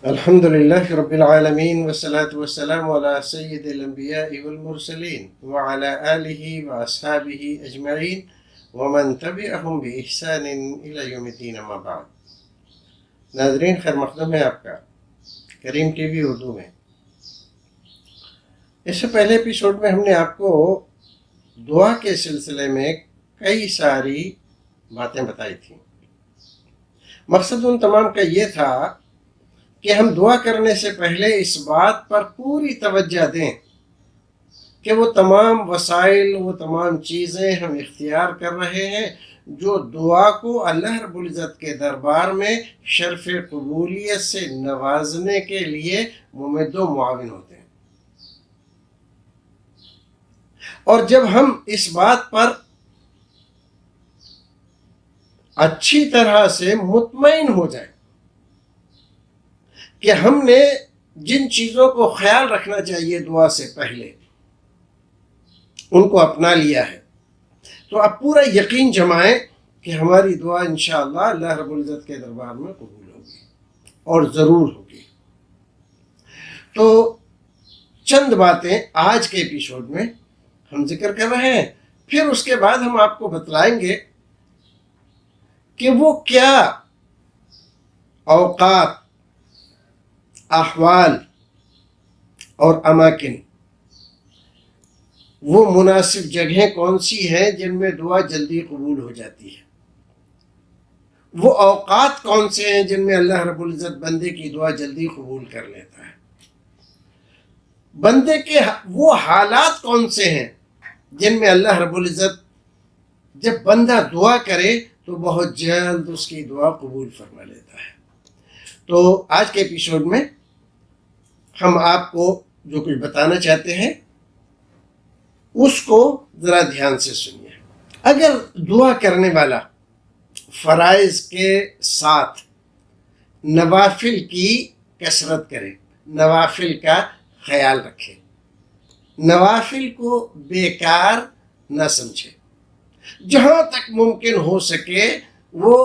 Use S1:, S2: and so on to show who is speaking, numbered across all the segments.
S1: الحمد لله رب العالمين والصلاة والسلام على سيد الأنبياء والمرسلين وعلى آله وأصحابه أجمعين ومن تبعهم بإحسان إلى يوم الدين ما بعد. ناظرین، خیر مقدم ہے آپ کا کریم ٹی وی اردو میں. اس سے پہلے ایپیسوڈ میں ہم نے آپ کو دعا کے سلسلے میں کئی ساری باتیں بتائی تھیں. مقصد ان تمام کا یہ تھا کہ ہم دعا کرنے سے پہلے اس بات پر پوری توجہ دیں کہ وہ تمام وسائل، وہ تمام چیزیں ہم اختیار کر رہے ہیں جو دعا کو اللہ رب العزت کے دربار میں شرف قبولیت سے نوازنے کے لیے ممد و معاون ہوتے ہیں. اور جب ہم اس بات پر اچھی طرح سے مطمئن ہو جائیں کہ ہم نے جن چیزوں کو خیال رکھنا چاہیے دعا سے پہلے ان کو اپنا لیا ہے، تو آپ پورا یقین جمائیں کہ ہماری دعا انشاءاللہ اللہ رب العزت کے دربار میں قبول ہوگی اور ضرور ہوگی. تو چند باتیں آج کے ایپیسوڈ میں ہم ذکر کر رہے ہیں، پھر اس کے بعد ہم آپ کو بتلائیں گے کہ وہ کیا اوقات، احوال اور اماکن، وہ مناسب جگہیں کون سی ہیں جن میں دعا جلدی قبول ہو جاتی ہے، وہ اوقات کون سے ہیں جن میں اللہ رب العزت بندے کی دعا جلدی قبول کر لیتا ہے، بندے کے وہ حالات کون سے ہیں جن میں اللہ رب العزت جب بندہ دعا کرے تو بہت جلد اس کی دعا قبول فرما لیتا ہے. تو آج کے ایپیسوڈ میں ہم آپ کو جو کچھ بتانا چاہتے ہیں اس کو ذرا دھیان سے سنیے. اگر دعا کرنے والا فرائض کے ساتھ نوافل کی کثرت کرے، نوافل کا خیال رکھے، نوافل کو بیکار نہ سمجھے، جہاں تک ممکن ہو سکے وہ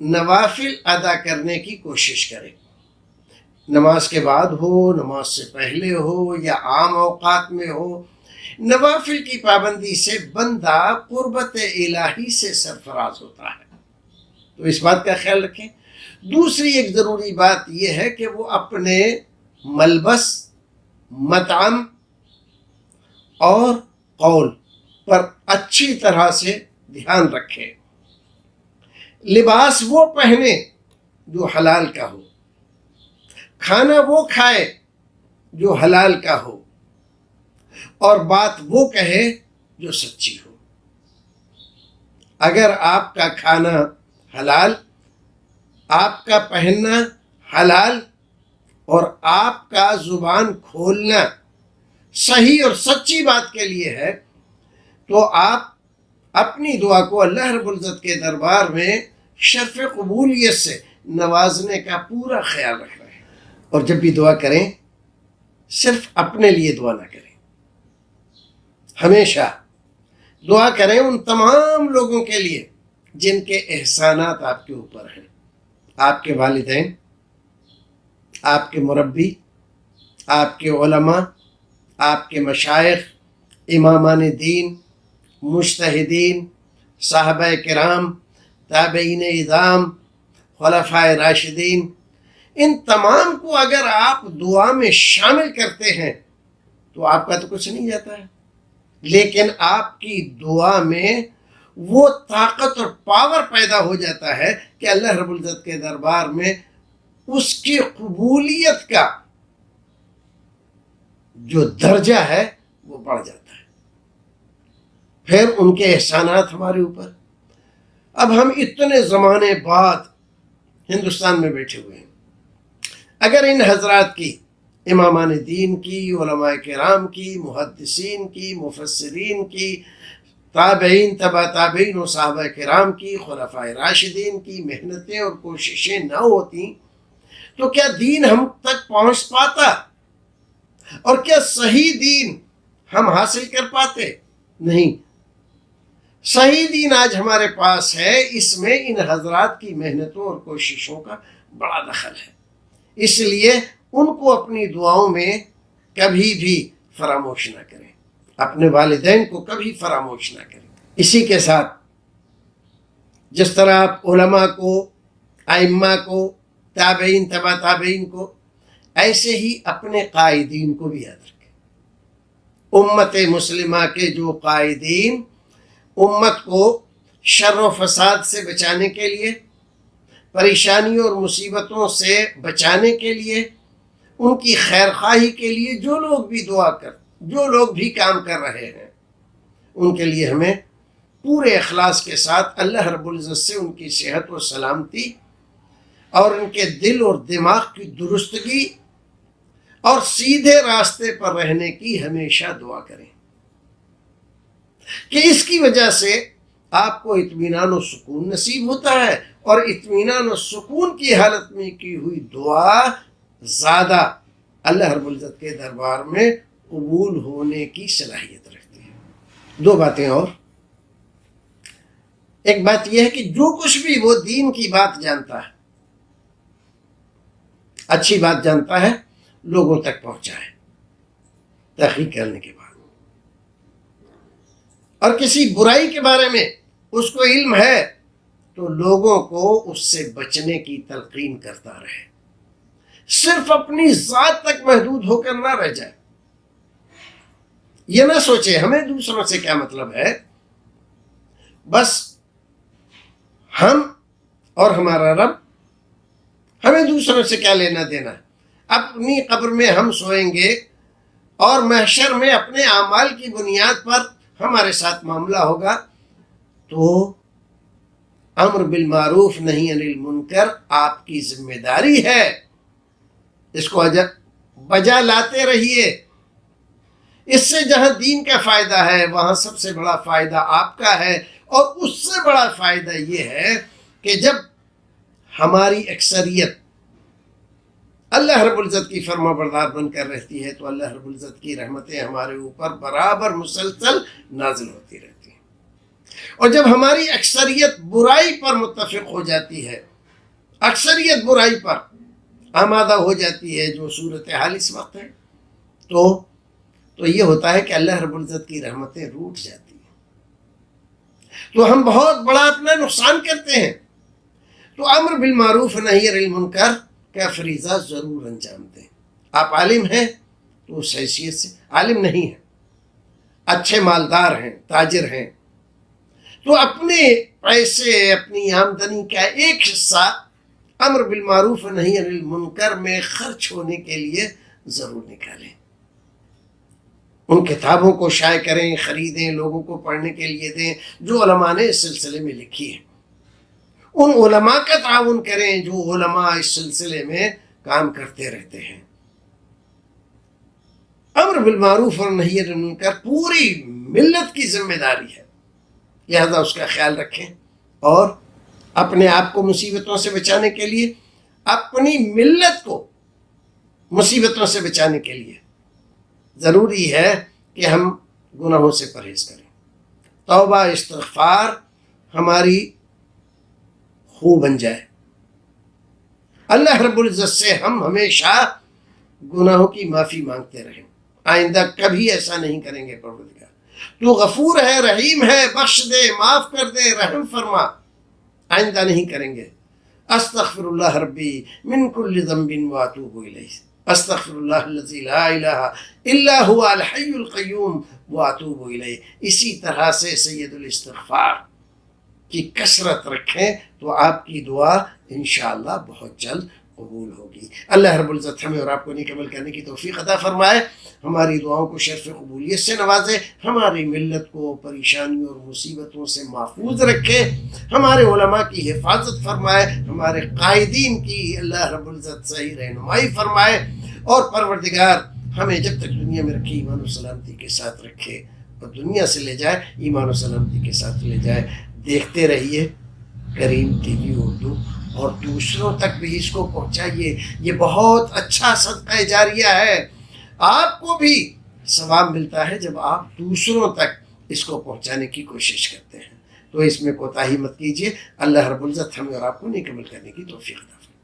S1: نوافل ادا کرنے کی کوشش کرے، نماز کے بعد ہو، نماز سے پہلے ہو یا عام اوقات میں ہو. نوافل کی پابندی سے بندہ قربت الہی سے سرفراز ہوتا ہے، تو اس بات کا خیال رکھیں. دوسری ایک ضروری بات یہ ہے کہ وہ اپنے ملبس، مطعم اور قول پر اچھی طرح سے دھیان رکھے. لباس وہ پہنے جو حلال کا ہو، کھانا وہ کھائے جو حلال کا ہو، اور بات وہ کہے جو سچی ہو. اگر آپ کا کھانا حلال، آپ کا پہننا حلال اور آپ کا زبان کھولنا صحیح اور سچی بات کے لیے ہے تو آپ اپنی دعا کو اللہ رب العزت کے دربار میں شرف قبولیت سے نوازنے کا پورا خیال رکھ رہے ہیں. اور جب بھی دعا کریں صرف اپنے لیے دعا نہ کریں، ہمیشہ دعا کریں ان تمام لوگوں کے لیے جن کے احسانات آپ کے اوپر ہیں. آپ کے والدین، آپ کے مربی، آپ کے علماء، آپ کے مشائخ، امامان دین، مجتہدین، صحابہ کرام، تابعین اعظام، خلفائے راشدین، ان تمام کو اگر آپ دعا میں شامل کرتے ہیں تو آپ کا تو کچھ نہیں جاتا ہے، لیکن آپ کی دعا میں وہ طاقت اور پاور پیدا ہو جاتا ہے کہ اللہ رب العزت کے دربار میں اس کی قبولیت کا جو درجہ ہے وہ بڑھ جاتا ہے. پھر ان کے احسانات ہمارے اوپر. اب ہم اتنے زمانے بعد ہندوستان میں بیٹھے ہوئے ہیں، اگر ان حضرات کی، امامان دین کی، علماء کرام کی، محدثین کی، مفسرین کی، تابعین، تبع تابعین و صحابہ کرام کی، خلفائے راشدین کی محنتیں اور کوششیں نہ ہوتی تو کیا دین ہم تک پہنچ پاتا اور کیا صحیح دین ہم حاصل کر پاتے؟ نہیں. صحیح دین آج ہمارے پاس ہے، اس میں ان حضرات کی محنتوں اور کوششوں کا بڑا دخل ہے. اس لیے ان کو اپنی دعاؤں میں کبھی بھی فراموش نہ کریں، اپنے والدین کو کبھی فراموش نہ کریں۔ اسی کے ساتھ جس طرح آپ علماء کو، ائمہ کو، تابعین، تبع تابعین کو، ایسے ہی اپنے قائدین کو بھی یاد رکھیں۔ امت مسلمہ کے جو قائدین امت کو شر و فساد سے بچانے کے لیے، پریشانیوں اور مصیبتوں سے بچانے کے لیے، ان کی خیر خواہی کے لیے جو لوگ بھی کام کر رہے ہیں، ان کے لیے ہمیں پورے اخلاص کے ساتھ اللہ رب العزت سے ان کی صحت و سلامتی اور ان کے دل اور دماغ کی درستگی اور سیدھے راستے پر رہنے کی ہمیشہ دعا کریں، کہ اس کی وجہ سے آپ کو اطمینان و سکون نصیب ہوتا ہے، اور اطمینان و سکون کی حالت میں کی ہوئی دعا زیادہ اللہ رب العزت کے دربار میں قبول ہونے کی صلاحیت رکھتی ہے۔ دو باتیں اور، ایک بات یہ ہے کہ جو کچھ بھی وہ دین کی بات جانتا ہے، اچھی بات جانتا ہے، لوگوں تک پہنچائے تحقیق کرنے کے بعد، اور کسی برائی کے بارے میں اس کو علم ہے تو لوگوں کو اس سے بچنے کی تلقین کرتا رہے، صرف اپنی ذات تک محدود ہو کر نہ رہ جائے۔ یہ نہ سوچے ہمیں دوسروں سے کیا مطلب ہے، بس ہم اور ہمارا رب، ہمیں دوسروں سے کیا لینا دینا ہے۔ اپنی قبر میں ہم سوئیں گے اور محشر میں اپنے اعمال کی بنیاد پر ہمارے ساتھ معاملہ ہوگا، تو امر بالمعروف نہی عن المنکر آپ کی ذمہ داری ہے، اس کو بجا لاتے رہیے۔ اس سے جہاں دین کا فائدہ ہے وہاں سب سے بڑا فائدہ آپ کا ہے، اور اس سے بڑا فائدہ یہ ہے کہ جب ہماری اکثریت اللہ رب العزت کی فرما بردار بن کر رہتی ہے تو اللہ رب العزت کی رحمتیں ہمارے اوپر برابر مسلسل نازل ہوتی رہتی ہیں، اور جب ہماری اکثریت برائی پر متفق ہو جاتی ہے، اکثریت برائی پر آمادہ ہو جاتی ہے، جو صورتحال اس وقت ہے، تو یہ ہوتا ہے کہ اللہ رب العزت کی رحمتیں روٹ جاتی ہیں، تو ہم بہت بڑا اپنا نقصان کرتے ہیں۔ تو امر بالمعروف نہی عن المنکر کا فریضہ ضرور انجام دیں۔ آپ عالم ہیں تو اس حیثیت سے، عالم نہیں ہیں، اچھے مالدار ہیں، تاجر ہیں، تو اپنے پیسے، اپنی آمدنی کا ایک حصہ امر بالمعروف نہی عن المنکر میں خرچ ہونے کے لیے ضرور نکالیں۔ ان کتابوں کو شائع کریں، خریدیں، لوگوں کو پڑھنے کے لیے دیں جو علماء نے اس سلسلے میں لکھی ہے۔ ان علماء کا تعاون کریں جو علماء اس سلسلے میں کام کرتے رہتے ہیں۔ امر بالمعروف اور نہی عن المنکر پوری ملت کی ذمہ داری ہے، لہذا اس کا خیال رکھیں، اور اپنے آپ کو مصیبتوں سے بچانے کے لیے، اپنی ملت کو مصیبتوں سے بچانے کے لیے ضروری ہے کہ ہم گناہوں سے پرہیز کریں، توبہ استغفار ہماری خو بن جائے، اللہ رب العزت سے ہم ہمیشہ گناہوں کی معافی مانگتے رہیں، آئندہ کبھی ایسا نہیں کریں گے۔ پروردگار تو غفور ہے، رحیم ہے، بخش دے، معاف کر دے، رحم فرما، آئندہ نہیں کریں گے۔ استغفر اللہ ربی من کل ذنب واتوب الیہ، استغفر اللہ الذی لا الہ الا هو الحی القیوم واتوب الیہ۔ اسی طرح سے سید الاستغفار کی کثرت رکھیں تو آپ کی دعا انشاءاللہ بہت جلد قبول ہوگی۔ اللہ رب العزت ہمیں اور آپ کو نیک عمل کرنے کی توفیق عطا فرمائے، ہماری دعاؤں کو شرف قبولیت سے نوازے، ہماری ملت کو پریشانیوں اور مصیبتوں سے محفوظ رکھے، ہمارے علماء کی حفاظت فرمائے، ہمارے قائدین کی اللہ رب العزت صحیح رہنمائی فرمائے، اور پروردگار ہمیں جب تک دنیا میں رکھے ایمان و سلامتی کے ساتھ رکھے، اور دنیا سے لے جائے ایمان و سلامتی کے ساتھ لے جائے۔ دیکھتے رہیے کریم ٹی وی اردو، اور دوسروں تک بھی اس کو پہنچائیے، یہ بہت اچھا صدقہ جاریہ ہے، آپ کو بھی ثواب ملتا ہے جب آپ دوسروں تک اس کو پہنچانے کی کوشش کرتے ہیں، تو اس میں کوتاہی مت کیجیے۔ اللہ رب العزت ہمیں اور آپ کو نیک عمل کرنے کی توفیق عطا فرمائے۔